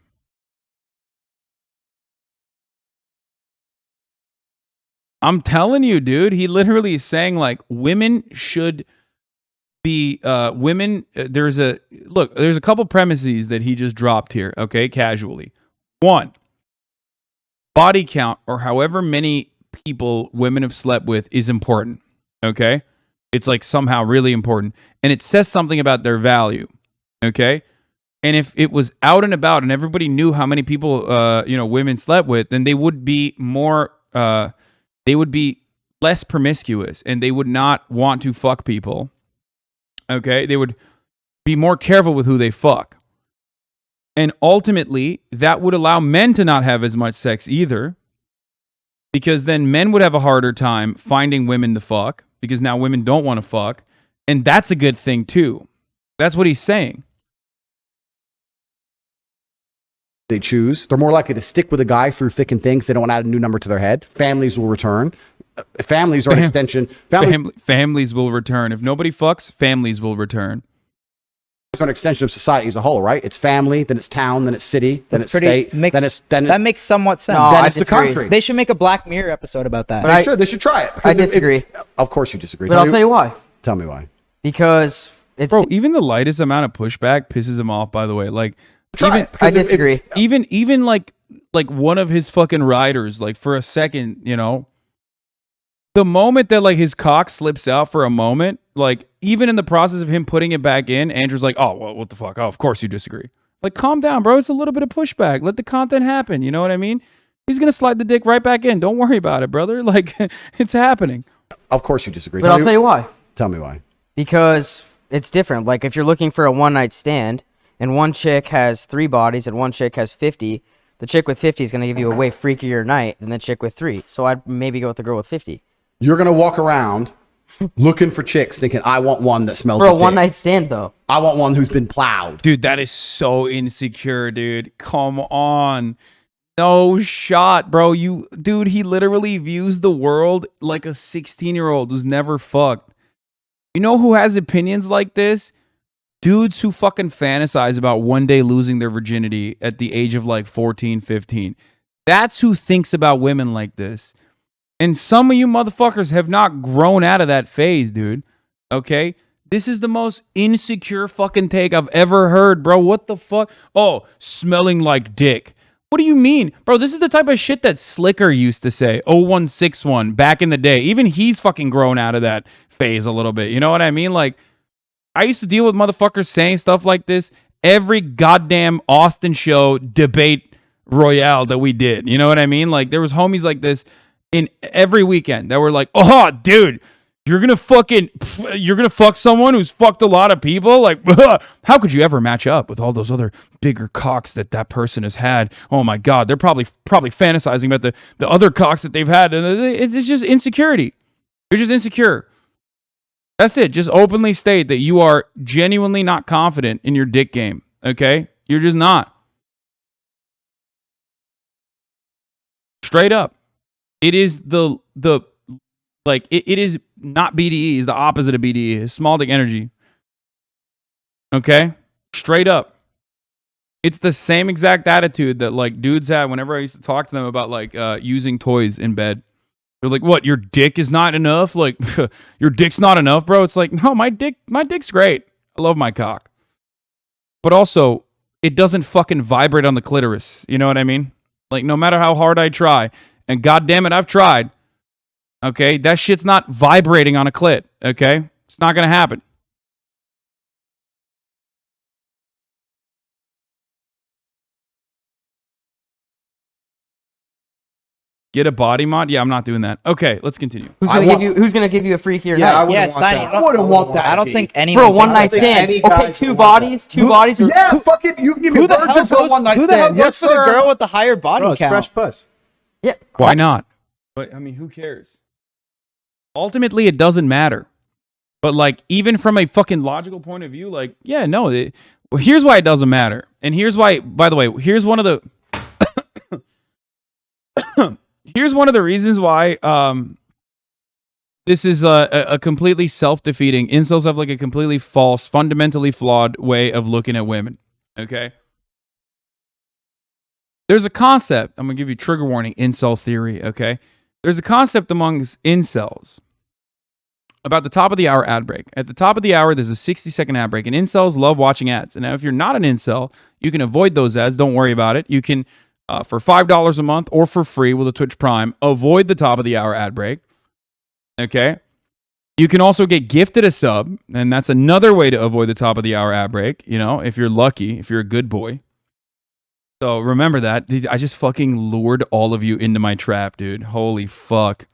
I'm telling you, dude, he literally is saying like women should be there's a couple premises that he just dropped here, okay, casually. One, body count or however many people women have slept with is important, okay? It's like somehow really important, and it says something about their value, okay? And if it was out and about and everybody knew how many people women slept with, then they would be more they would be less promiscuous and they would not want to fuck people. Okay? They would be more careful with who they fuck. And ultimately, that would allow men to not have as much sex either. Because then men would have a harder time finding women to fuck. Because now women don't want to fuck. And that's a good thing too. That's what he's saying. They choose. They're more likely to stick with a guy through thick and thin because they don't want to add a new number to their head. Families will return. Families are an extension. Families will return. If nobody fucks, families will return. It's an extension of society as a whole, right? It's family, then it's town, then it's city, then it's state, that makes somewhat sense. No, then I it's the disagree. country. They should make a Black Mirror episode about that. They should try it. I disagree. Of course you disagree. But I'll tell you why. Tell me why. Because it's Bro, even the lightest amount of pushback pisses him off, by the way. Like, Try it. I disagree. Even like one of his fucking riders, like for a second, you know, the moment that like his cock slips out for a moment, like even in the process of him putting it back in, Andrew's like, oh, well, what the fuck? Oh, of course you disagree. Like, calm down, bro. It's a little bit of pushback. Let the content happen. You know what I mean? He's going to slide the dick right back in. Don't worry about it, brother. Like, it's happening. Of course you disagree. But I'll tell you why. Tell me why. Because it's different. Like, if you're looking for a one-night stand, and one chick has 3 bodies and one chick has 50, the chick with 50 is going to give you a way freakier night than the chick with 3. So I'd maybe go with the girl with 50. You're going to walk around looking for chicks thinking, I want one that smells For a of dick. one-night stand, though. I want one who's been plowed. Dude, that is so insecure, dude. Come on. No shot, bro. Dude, he literally views the world like a 16-year-old who's never fucked. You know who has opinions like this? Dudes who fucking fantasize about one day losing their virginity at the age of like 14, 15. That's who thinks about women like this. And some of you motherfuckers have not grown out of that phase, dude. Okay? This is the most insecure fucking take I've ever heard, bro. What the fuck? Oh, smelling like dick. What do you mean? Bro, this is the type of shit that Slicker used to say. 0161 back in the day. Even he's fucking grown out of that phase a little bit. You know what I mean? Like, I used to deal with motherfuckers saying stuff like this every goddamn Austin show debate royale that we did. You know what I mean? Like, there was homies like this in every weekend that were like, oh, dude, you're gonna fuck someone who's fucked a lot of people? Like, how could you ever match up with all those other bigger cocks that person has had? Oh my God, they're probably fantasizing about the other cocks that they've had. And it's just insecurity. You're just insecure. That's it. Just openly state that you are genuinely not confident in your dick game. Okay? You're just not. Straight up. It is it is not BDE. It's the opposite of BDE. It's small dick energy. Okay? Straight up. It's the same exact attitude that like dudes have whenever I used to talk to them about like using toys in bed. They're like, what, your dick is not enough? Like, your dick's not enough, bro? It's like, no, my dick's great. I love my cock. But also, it doesn't fucking vibrate on the clitoris. You know what I mean? Like, no matter how hard I try, and goddamn it, I've tried, okay, that shit's not vibrating on a clit, okay? It's not gonna happen. Get a body mod? Yeah, I'm not doing that. Okay, let's continue. Who's gonna give you a freakier Yeah, I night? wouldn't want that. I wouldn't want that. I don't G. think For anyone a one night thinks like that. stand. any Okay, guys two would want bodies. Two bodies. Yeah, fucking, you can give me Who a the hell virgin for a goes, one night who the hell stand. goes Yes, for the sir. girl with the higher body Bro, it's count? fresh puss. Yeah. Why not? But I mean, who cares? Ultimately, it doesn't matter. But like, even from a fucking logical point of view, like, yeah, no. Well, here's why it doesn't matter, and here's why. By the way, here's one of the here's one of the reasons why this is a completely self-defeating. Incels have like a completely false, fundamentally flawed way of looking at women. Okay. There's a concept. I'm gonna give you trigger warning. Incel theory. Okay. There's a concept amongst incels about the top of the hour ad break. At the top of the hour, there's a 60-second ad break, and incels love watching ads. And now, if you're not an incel, you can avoid those ads. Don't worry about it. You can, for $5 a month or for free with a Twitch Prime, avoid the top of the hour ad break. Okay. You can also get gifted a sub, and that's another way to avoid the top of the hour ad break. You know, if you're lucky, if you're a good boy. So remember that. I just fucking lured all of you into my trap, dude. Holy fuck.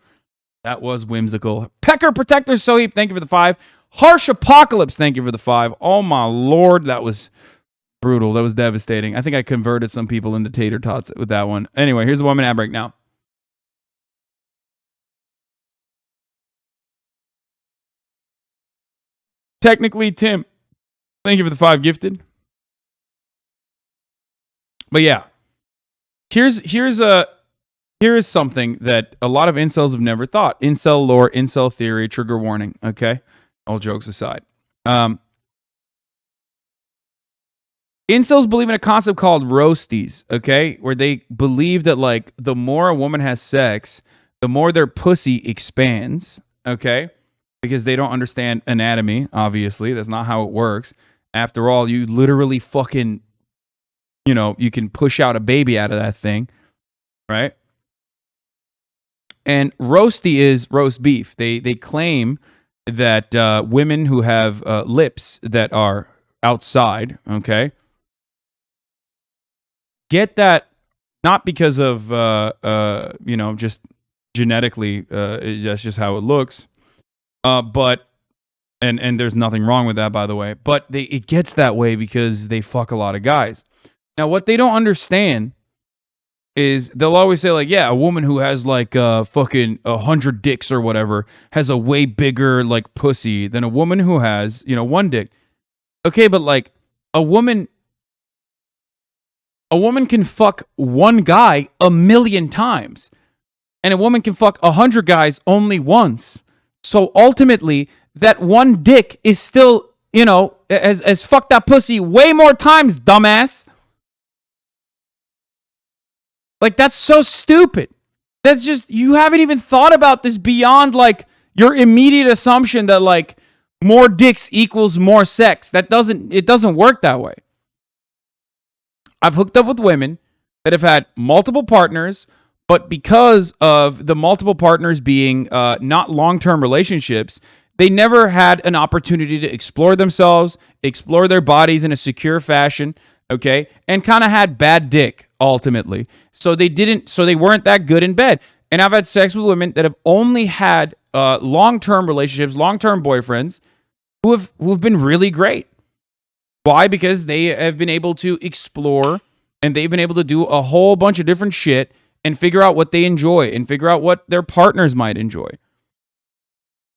That was whimsical. Pecker Protector Soheep, thank you for the 5. Harsh Apocalypse, thank you for the 5. Oh my lord, that was brutal. That was devastating. I think I converted some people into tater tots with that one. Anyway, here's the 1 minute ad break now. Technically, Tim, thank you for the 5 gifted. But yeah, here is something that a lot of incels have never thought. Incel lore, incel theory, trigger warning. Okay, all jokes aside, incels believe in a concept called roasties. Okay, where they believe that like the more a woman has sex, the more their pussy expands. Okay, because they don't understand anatomy. Obviously, that's not how it works. After all, you literally fucking, you know, you can push out a baby out of that thing, right? And roasty is roast beef. They claim that women who have lips that are outside, okay, get that not because of you know, just genetically, that's just how it looks, but and there's nothing wrong with that, by the way. But it gets that way because they fuck a lot of guys. Now, what they don't understand is they'll always say like, yeah, a woman who has like fucking 100 dicks or whatever has a way bigger like pussy than a woman who has, you know, 1 dick. Okay, but like a woman can fuck 1 guy 1,000,000 times, and a woman can fuck 100 guys only once. So ultimately, that 1 dick is still, you know, as fucked that pussy way more times, dumbass. Like, that's so stupid. That's just, you haven't even thought about this beyond, like, your immediate assumption that, like, more dicks equals more sex. It doesn't work that way. I've hooked up with women that have had multiple partners, but because of the multiple partners being not long-term relationships, they never had an opportunity to explore themselves, explore their bodies in a secure fashion, okay? And kind of had bad dick ultimately. So they weren't that good in bed. And I've had sex with women that have only had long-term relationships, long-term boyfriends who have been really great. Why? Because they have been able to explore and they've been able to do a whole bunch of different shit and figure out what they enjoy and figure out what their partners might enjoy.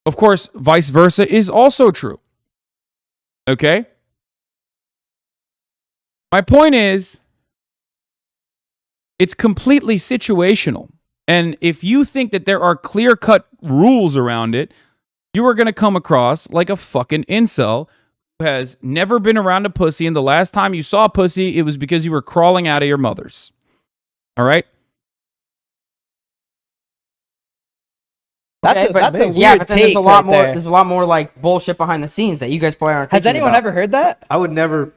Of course, vice versa is also true. Okay? My point is, it's completely situational. And if you think that there are clear-cut rules around it, you are going to come across like a fucking incel who has never been around a pussy, and the last time you saw a pussy, it was because you were crawling out of your mother's. All right? That's a weird yeah, but then take there's a lot right more. there. There's a lot more like bullshit behind the scenes that you guys probably aren't. Has thinking anyone about. ever heard that? I would never.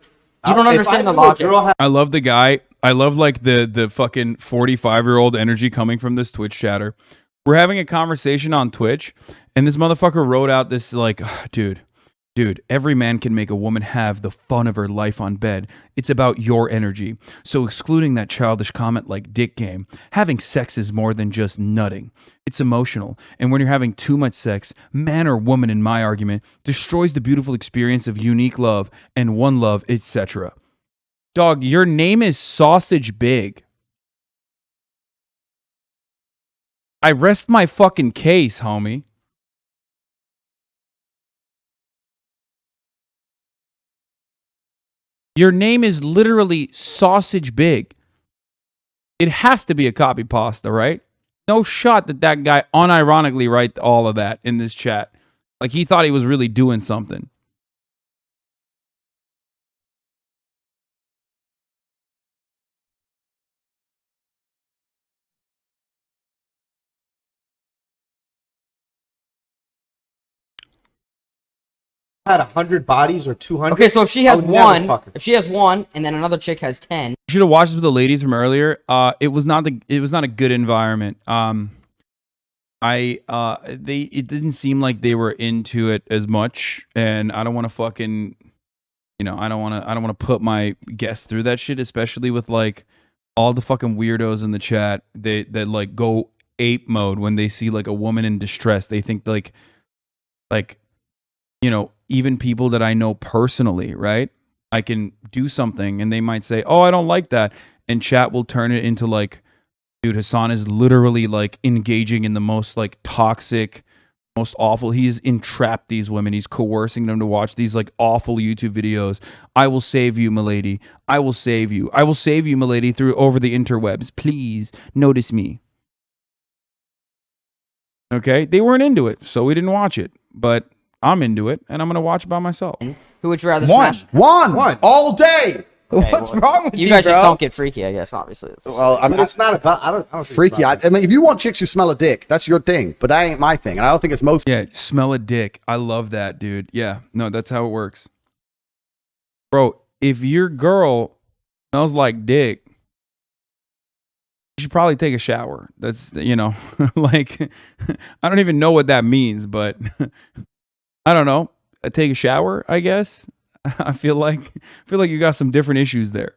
You don't understand the logic. I love the guy. I love like the fucking 45-year-old energy coming from this Twitch chatter. We're having a conversation on Twitch, and this motherfucker wrote out this like, dude, every man can make a woman have the fun of her life on bed. It's about your energy. So excluding that childish comment like dick game, having sex is more than just nutting. It's emotional. And when you're having too much sex, man or woman in my argument, destroys the beautiful experience of unique love and one love, etc. Dog, your name is Sausage Big. I rest my fucking case, homie. Your name is literally Sausage Big. It has to be a copy pasta, right? No shot that guy unironically write all of that in this chat. Like he thought he was really doing something. Had 100 bodies or 200. Okay, so if she I has would never one, fuck her. if she has one, and then another chick has 10. You should have watched this with the ladies from earlier. It was not a good environment. It didn't seem like they were into it as much, and I don't want to fucking, I don't want to put my guests through that shit, especially with like all the fucking weirdos in the chat that like go ape mode when they see like a woman in distress. They think like even people that I know personally, right? I can do something and they might say, "Oh, I don't like that." And chat will turn it into like, dude, Hasan is literally like engaging in the most like toxic, most awful. He has entrapped these women. He's coercing them to watch these like awful YouTube videos. I will save you, milady. I will save you. I will save you, milady, through over the interwebs. Please notice me. Okay? They weren't into it, so we didn't watch it. But I'm into it, and I'm going to watch it by myself. Who would you rather One. smash? One all day. What's wrong with you, You guys bro? just don't get freaky, I guess. Obviously, it's Well, I But mean, it's not about. I don't think freaky. It's I about mean, if you want chicks who smell a dick, that's your thing. But that ain't my thing, and I don't think it's most. Yeah, smell a dick. I love that, dude. Yeah, no, that's how it works. Bro, if your girl smells like dick, you should probably take a shower. That's, like, I don't even know what that means, but I don't know. Take a shower, I guess. I feel like you got some different issues there.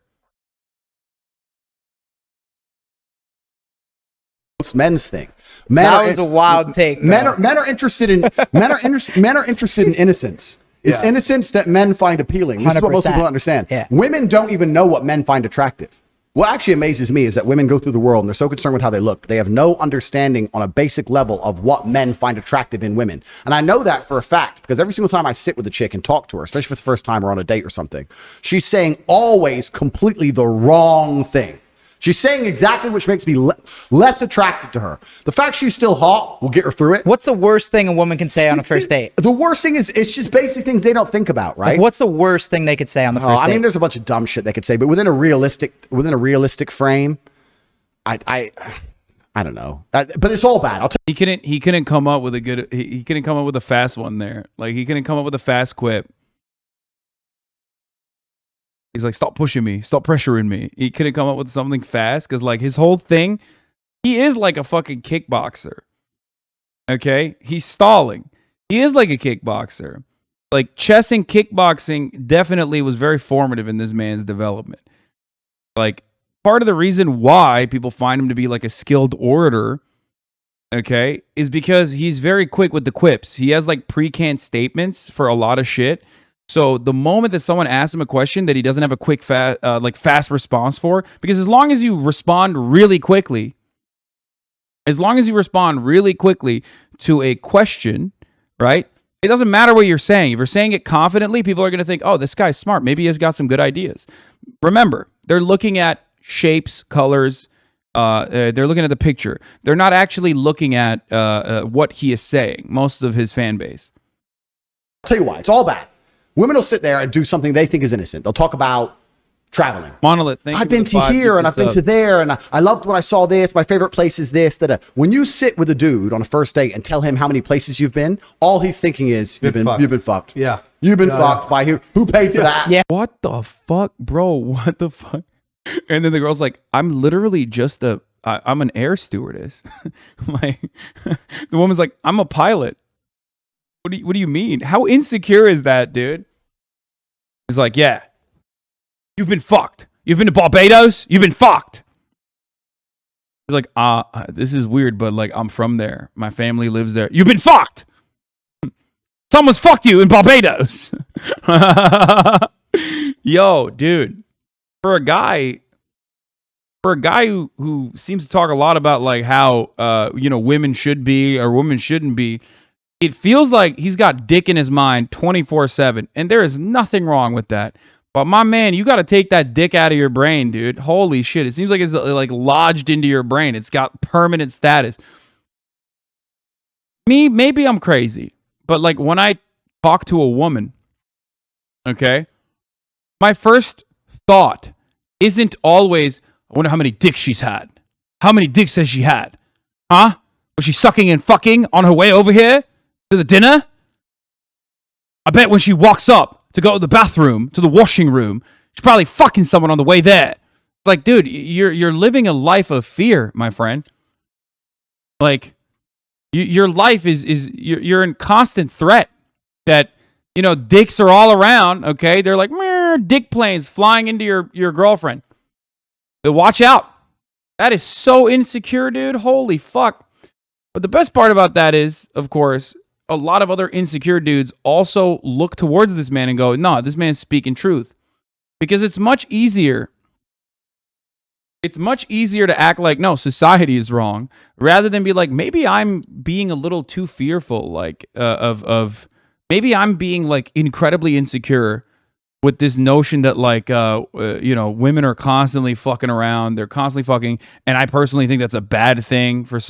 Most men's thing. That was a wild take. Men bro. are interested in men are interested in innocence. It's Yeah. innocence that men find appealing. This is what most 100%. people don't understand. Yeah. Women don't even know what men find attractive. What actually amazes me is that women go through the world and they're so concerned with how they look. They have no understanding on a basic level of what men find attractive in women. And I know that for a fact because every single time I sit with a chick and talk to her, especially for the first time or on a date or something, she's saying always completely the wrong thing. She's saying exactly which makes me less attracted to her. The fact she's still hot will get her through it. What's the worst thing a woman can say on a first date? The worst thing is it's just basic things they don't think about, right? Like, what's the worst thing they could say on the first I date? mean, there's a bunch of dumb shit they could say, but within a realistic frame, I I don't know. But it's all bad. I'll tell He couldn't come up with a good. He couldn't come up with a fast one there. Like he couldn't come up with a fast quip. He's like, stop pushing me, stop pressuring me. He couldn't come up with something fast because like his whole thing, he is like a fucking kickboxer. Okay, he's stalling. He is like a kickboxer. Like chess and kickboxing definitely was very formative in this man's development. Like part of the reason why people find him to be like a skilled orator, okay, is because he's very quick with the quips. He has like pre-canned statements for a lot of shit. So the moment that someone asks him a question that he doesn't have a quick, fast response for, because as long as you respond really quickly, to a question, right? It doesn't matter what you're saying. If you're saying it confidently, people are going to think, oh, this guy's smart. Maybe he has got some good ideas. Remember, they're looking at shapes, colors. They're looking at the picture. They're not actually looking at what he is saying, most of his fan base. you why. It's all bad. Women will sit there and do something they think is innocent. They'll talk about traveling. Monolith, I've been to here and I've been to there and I loved when I saw this. My favorite place is this. When you sit with a dude on a first date and tell him how many places you've been, all he's thinking is you've been fucked. Yeah. You've been fucked by who paid for that? Yeah. What the fuck, bro? What the fuck? And then the girl's like, I'm literally just I'm an air stewardess. Like, the woman's like, I'm a pilot. What do you mean? How insecure is that, dude? He's like, yeah. You've been fucked. You've been to Barbados? You've been fucked. He's like, this is weird, but like I'm from there. My family lives there. You've been fucked. Someone's fucked you in Barbados. Yo, dude. For a guy who seems to talk a lot about like how women should be or women shouldn't be, it feels like he's got dick in his mind 24/7, and there is nothing wrong with that. But my man, you got to take that dick out of your brain, dude. Holy shit. It seems like it's like lodged into your brain. It's got permanent status. Maybe I'm crazy, but like when I talk to a woman, okay, my first thought isn't always, I wonder how many dicks she's had. How many dicks has she had? Huh? Was she sucking and fucking on her way over here to the dinner? I bet when she walks up to go to the bathroom, to the washing room, she's probably fucking someone on the way there. It's like, dude, you're living a life of fear, my friend. Like, your life you're in constant threat that, dicks are all around, okay? They're like, dick planes flying into your girlfriend. But watch out. That is so insecure, dude. Holy fuck. But the best part about that is, of course, a lot of other insecure dudes also look towards this man and go, no, this man's speaking truth. Because it's much easier. It's much easier to act like, no, society is wrong, rather than be like, maybe I'm being a little too fearful, like, maybe I'm being, like, incredibly insecure with this notion that, like, women are constantly fucking around. They're constantly fucking. And I personally think that's a bad thing for